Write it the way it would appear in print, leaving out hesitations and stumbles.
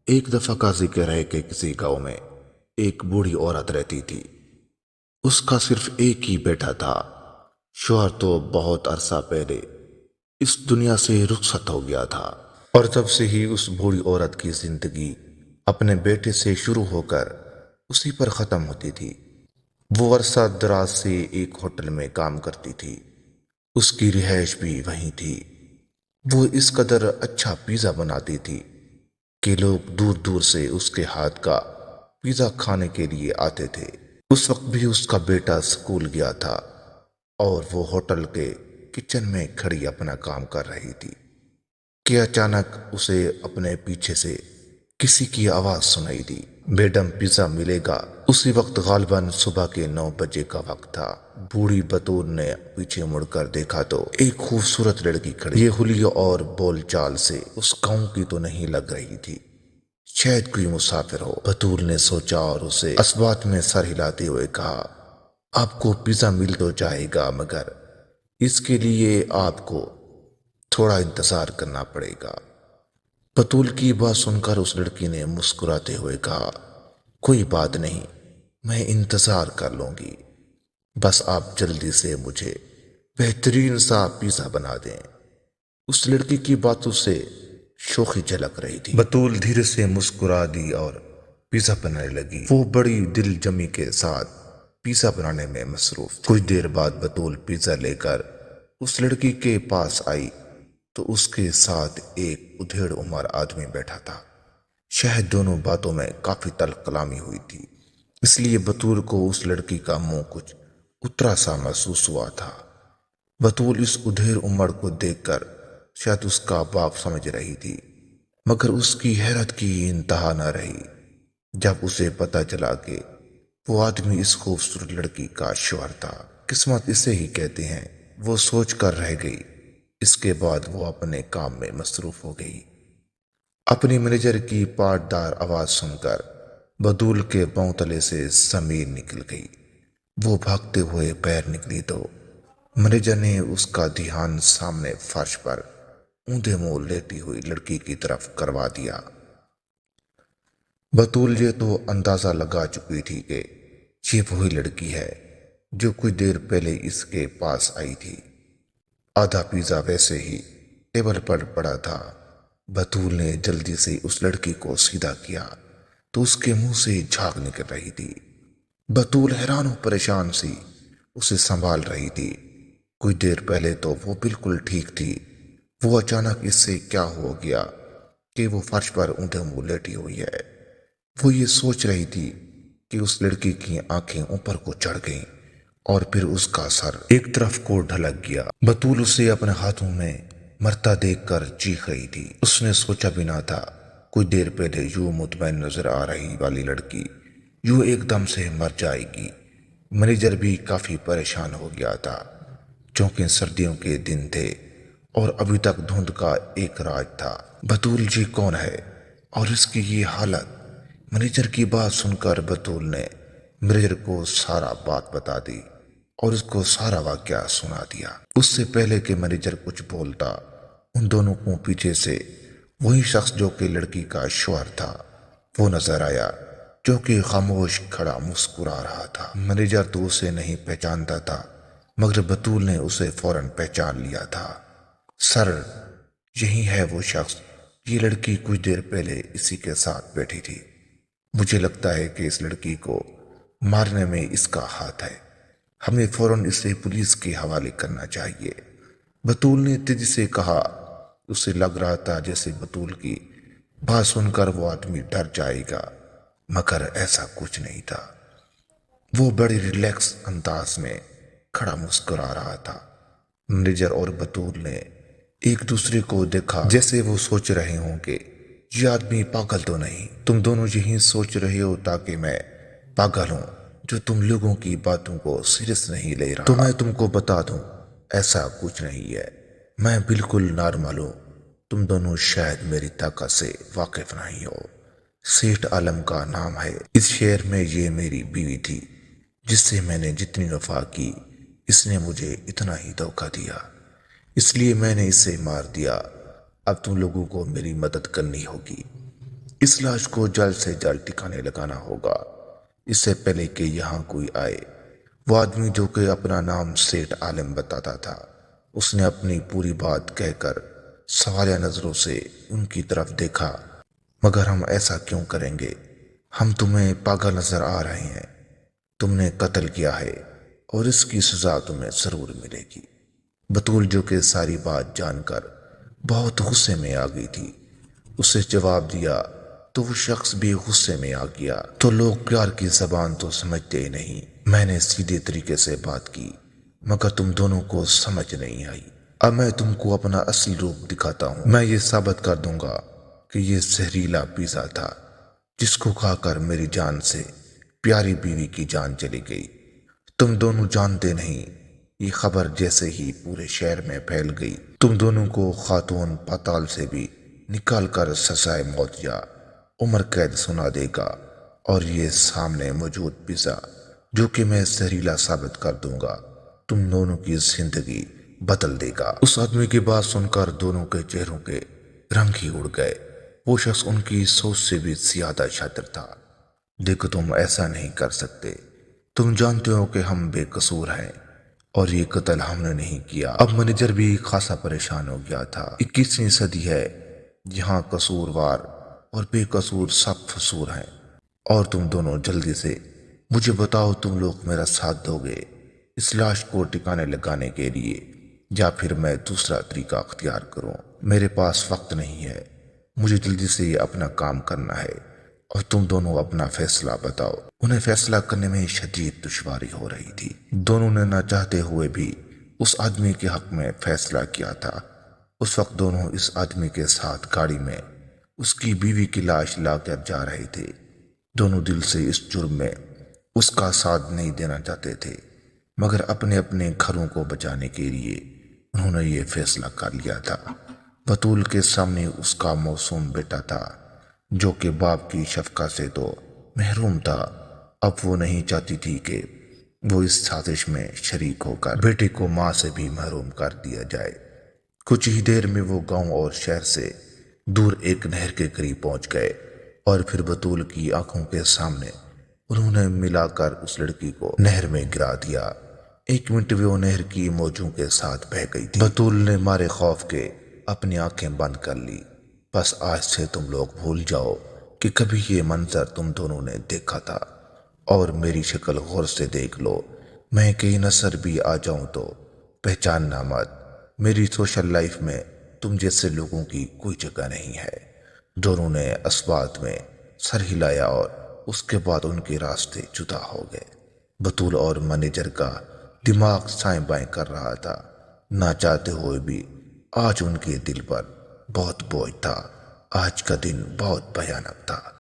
ایک دفعہ کا ذکر ہے کہ کسی گاؤں میں ایک بوڑھی عورت رہتی تھی۔ اس کا صرف ایک ہی بیٹا تھا۔ شوہر تو بہت عرصہ پہلے اس دنیا سے رخصت ہو گیا تھا، اور تب سے ہی اس بوڑھی عورت کی زندگی اپنے بیٹے سے شروع ہو کر اسی پر ختم ہوتی تھی۔ وہ عرصہ دراز سے ایک ہوٹل میں کام کرتی تھی، اس کی رہائش بھی وہیں تھی۔ وہ اس قدر اچھا پیزا بناتی تھی کہ لوگ دور دور سے اس کے ہاتھ کا پیزا کھانے کے لیے آتے تھے۔ اس وقت بھی اس کا بیٹا اسکول گیا تھا اور وہ ہوٹل کے کچن میں کھڑی اپنا کام کر رہی تھی کہ اچانک اسے اپنے پیچھے سے کسی کی آواز سنائی دی، میڈم پیزا ملے گا؟ اسی وقت غالباً صبح کے 9 بجے کا وقت تھا۔ بوڑھی بطور نے پیچھے مڑ کر دیکھا تو ایک خوبصورت لڑکی کھڑی۔ یہ حلیہ اور بول چال سے اس گاؤں کی تو نہیں لگ رہی تھی، شاید کوئی مسافر ہو۔ بطول نے سوچا اور اسے اس بات میں سر ہلاتے ہوئے کہا، آپ کو پیزا مل تو جائے گا، مگر اس کے لیے آپ کو تھوڑا انتظار کرنا پڑے گا۔ بطول کی بات سن کر اس لڑکی نے مسکراتے ہوئے کہا، کوئی بات نہیں، میں انتظار کر لوں گی، بس آپ جلدی سے مجھے بہترین سا پیزا بنا دیں۔ اس لڑکی کی باتوں سے شوخی جھلک رہی تھی۔ بطول دھیرے سے مسکرا دی اور پیزا بنانے لگی۔ وہ بڑی دل جمی کے ساتھ پیزا بنانے میں مصروف تھی۔ کچھ دیر بعد بطول پیزا لے کر اس لڑکی کے پاس آئی تو اس کے ساتھ ایک ادھیڑ عمر آدمی بیٹھا تھا۔ شاید دونوں باتوں میں کافی تلخ کلامی ہوئی تھی، اس لیے بطول کو اس لڑکی کا منہ کچھ اترا سا محسوس ہوا تھا۔ بطول اس ادھیڑ عمر کو دیکھ کر شاید اس کا باپ سمجھ رہی تھی، مگر اس کی حیرت کی انتہا نہ رہی جب اسے پتہ چلا کہ وہ آدمی اس خوبصورت لڑکی کا شوہر تھا۔ قسمت اسے ہی کہتے ہیں، وہ سوچ کر رہ گئی۔ اس کے بعد وہ اپنے کام میں مصروف ہو گئی۔ اپنی مینیجر کی پاٹدار آواز سن کر بطول کے پاؤں تلے سے زمین نکل گئی۔ وہ بھاگتے ہوئے باہر نکلی تو مینیجر نے اس کا دھیان سامنے فرش پر اوندے منہ لیٹی ہوئی لڑکی کی طرف کروا دیا۔ بطول یہ تو اندازہ لگا چکی تھی کہ یہ وہی لڑکی ہے جو کچھ دیر پہلے اس کے پاس آئی تھی۔ آدھا پیزا ویسے ہی ٹیبل پر پڑا تھا۔ بطول نے جلدی سے اس لڑکی کو سیدھا کیا تو اس کے منہ سے جھاگ نکل رہی تھی۔ بطول حیران و پریشان سی اسے سنبھال رہی تھی۔ کچھ دیر پہلے تو وہ بالکل ٹھیک تھی، وہ اچانک اس سے کیا ہو گیا کہ وہ فرش پر اونٹے منہ لیٹی ہوئی ہے۔ وہ یہ سوچ رہی تھی کہ اس لڑکی کی آنکھیں اوپر کو چڑھ گئیں اور پھر اس کا سر ایک طرف کو ڈھلک گیا۔ بطول اسے اپنے ہاتھوں میں مرتا دیکھ کر چیخ رہی تھی۔ اس نے سوچا بھی نہ تھا کچھ دیر پہلے یوں مطمئن نظر آ رہی والی لڑکی یوں ایک دم سے مر جائے گی۔ مینیجر بھی کافی پریشان ہو گیا تھا، چونکہ سردیوں کے دن تھے اور ابھی تک دھند کا ایک راج تھا۔ بطول جی کون ہے اور اس کی یہ حالت؟ مینیجر کی بات سن کر بطول نے مینیجر کو سارا بات بتا دی اور اس کو سارا واقعہ سنا دیا۔ اس سے پہلے کہ مینیجر کچھ بولتا، ان دونوں کو پیچھے سے وہی شخص جو کہ لڑکی کا شوہر تھا وہ نظر آیا، جو کہ خاموش کھڑا مسکرا رہا تھا۔ مینیجر تو اسے نہیں پہچانتا تھا، مگر بطول نے اسے فوراً پہچان لیا تھا۔ سر، یہی ہے وہ شخص، یہ لڑکی کچھ دیر پہلے اسی کے ساتھ بیٹھی تھی۔ مجھے لگتا ہے کہ اس لڑکی کو مارنے میں اس کا ہاتھ ہے، ہمیں فوراً اسے پولیس کے حوالے کرنا چاہیے۔ بطول نے تیزی سے کہا۔ اسے لگ رہا تھا جیسے بطول کی بات سن کر وہ آدمی ڈر جائے گا، مگر ایسا کچھ نہیں تھا۔ وہ بڑی ریلیکس انداز میں کھڑا مسکرا رہا تھا۔ مینیجر اور بطول نے ایک دوسرے کو دیکھا، جیسے وہ سوچ رہے ہوں کہ یہ آدمی پاگل تو نہیں۔ تم دونوں یہی سوچ رہے ہو تاکہ میں پاگل ہوں جو تم لوگوں کی باتوں کو سیریس نہیں لے رہا۔ تو میں تم کو بتا دوں، ایسا کچھ نہیں ہے، میں بالکل نارمل ہوں۔ تم دونوں شاید میری طاقت سے واقف نہیں ہو۔ سیٹھ عالم کا نام ہے اس شہر میں، یہ میری بیوی تھی جس سے میں نے جتنی وفا کی، اس نے مجھے اتنا ہی دھوکہ دیا، اس لیے میں نے اسے مار دیا۔ اب تم لوگوں کو میری مدد کرنی ہوگی۔ اس لاش کو جلد سے جلد ٹھکانے لگانا ہوگا، اس سے پہلے کہ یہاں کوئی آئے۔ وہ آدمی جو کہ اپنا نام سیٹھ عالم بتاتا تھا، اس نے اپنی پوری بات کہہ کر سوالیہ نظروں سے ان کی طرف دیکھا۔ مگر ہم ایسا کیوں کریں گے؟ ہم تمہیں پاگل نظر آ رہے ہیں۔ تم نے قتل کیا ہے اور اس کی سزا تمہیں ضرور ملے گی۔ بطول جو کہ ساری بات جان کر بہت غصے میں آ گئی تھی، اسے جواب دیا تو وہ شخص بھی غصے میں آ گیا۔ تو لوگ پیار کی زبان تو سمجھتے ہی نہیں۔ میں نے سیدھے طریقے سے بات کی مگر تم دونوں کو سمجھ نہیں آئی۔ اب میں تم کو اپنا اصل روپ دکھاتا ہوں۔ میں یہ ثابت کر دوں گا کہ یہ زہریلا پیزا تھا جس کو کھا کر میری جان سے پیاری بیوی کی جان چلی گئی۔ تم دونوں جانتے نہیں، یہ خبر جیسے ہی پورے شہر میں پھیل گئی، تم دونوں کو خاتون پاتال سے بھی نکال کر سزائے موت یا عمر قید سنا دے گا، اور یہ سامنے موجود پیزا جو کہ میں زہریلا ثابت کر دوں گا تم دونوں کی زندگی بدل دے گا۔ اس آدمی کی بات سن کر دونوں کے چہروں کے رنگ ہی اڑ گئے۔ وہ شخص ان کی سوچ سے بھی زیادہ شاطر تھا۔ دیکھو تم ایسا نہیں کر سکتے، تم جانتے ہو کہ ہم بے قصور ہیں اور یہ قتل ہم نے نہیں کیا۔ اب منیجر بھی خاصا پریشان ہو گیا تھا۔ 21ویں صدی ہے، یہاں قصوروار اور بے قصور سب فصور ہیں، اور تم دونوں جلدی سے مجھے بتاؤ تم لوگ میرا ساتھ دو گے اس لاش کو ٹھکانے لگانے کے لیے، یا پھر میں دوسرا طریقہ اختیار کروں؟ میرے پاس وقت نہیں ہے، مجھے جلدی سے اپنا کام کرنا ہے، اور تم دونوں اپنا فیصلہ بتاؤ۔ انہیں فیصلہ کرنے میں شدید دشواری ہو رہی تھی۔ دونوں نے نہ چاہتے ہوئے بھی اس آدمی کے حق میں فیصلہ کیا تھا۔ اس وقت دونوں اس آدمی کے ساتھ گاڑی میں اس کی بیوی کی لاش لا کر جا رہے تھے۔ دونوں دل سے اس جرم میں اس کا ساتھ نہیں دینا چاہتے تھے، مگر اپنے اپنے گھروں کو بچانے کے لیے انہوں نے یہ فیصلہ کر لیا تھا۔ بطول کے سامنے اس کا معصوم بیٹا تھا جو کہ باپ کی شفقت سے تو محروم تھا۔ اب وہ نہیں چاہتی تھی کہ وہ اس سازش میں شریک ہو کر بیٹے کو ماں سے بھی محروم کر دیا جائے۔ کچھ ہی دیر میں وہ گاؤں اور شہر سے دور ایک نہر کے قریب پہنچ گئے، اور پھر بطول کی آنکھوں کے سامنے انہوں نے ملا کر اس لڑکی کو نہر میں گرا دیا۔ 1 منٹ میں وہ نہر کی موجوں کے ساتھ بہہ گئی تھی۔ بطول نے مارے خوف کے اپنی آنکھیں بند کر لی۔ بس آج سے تم لوگ بھول جاؤ کہ کبھی یہ منظر تم دونوں نے دیکھا تھا، اور میری شکل غور سے دیکھ لو۔ میں کہیں نظر بھی آ جاؤں تو پہچاننا مت۔ میری سوشل لائف میں تم جیسے لوگوں کی کوئی جگہ نہیں ہے۔ دونوں نے اسبات میں سر ہلایا اور اس کے بعد ان کے راستے جدا ہو گئے۔ بطول اور منیجر کا دماغ سائیں بائیں کر رہا تھا۔ نہ چاہتے ہوئے بھی آج ان کے دل پر بہت بوجھ تھا۔ آج کا دن بہت بھیانک تھا۔